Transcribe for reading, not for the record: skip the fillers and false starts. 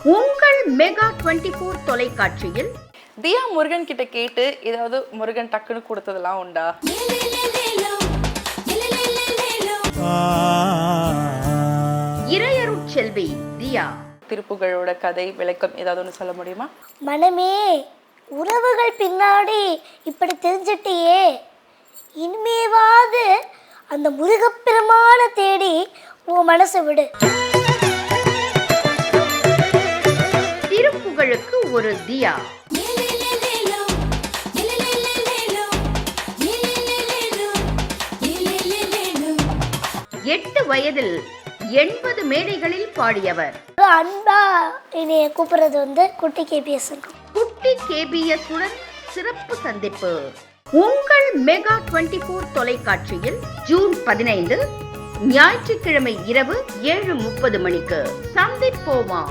உங்கள் மெகா 24 தொலைக்காட்சியில் தியா முருகன் கிட்ட கேட்டு ஏதாவது முருகன் டக்குன்னு கொடுத்ததெல்லாம் உண்டா? இறையருட்செல்வி தியா திருப்புகழோட கதை விளக்கம் ஏதாவது ஒன்று சொல்ல முடியுமா? மனமே, உறவுகள் பின்னாடி இப்படி தெரிஞ்சிட்டியே, இனிமேவாது அந்த முருகப்பெருமான தேடி உன் மனசை விடு. திருப்புகழுக்கு ஒரு தியா. 8 வயதில் 80 மேடைகளில் பாடியவர். அன்பா என்னைய கூப்பிடுறது குட்டி கேபிஎஸ். குட்டி கேபிஎஸ் உடன் சிறப்பு சந்திப்பு உங்கள் மெகா 24 தொலைக்காட்சியில் ஜூன் 15 ஞாயிற்றுக்கிழமை இரவு 7:30 மணிக்கு சந்திப்போமா.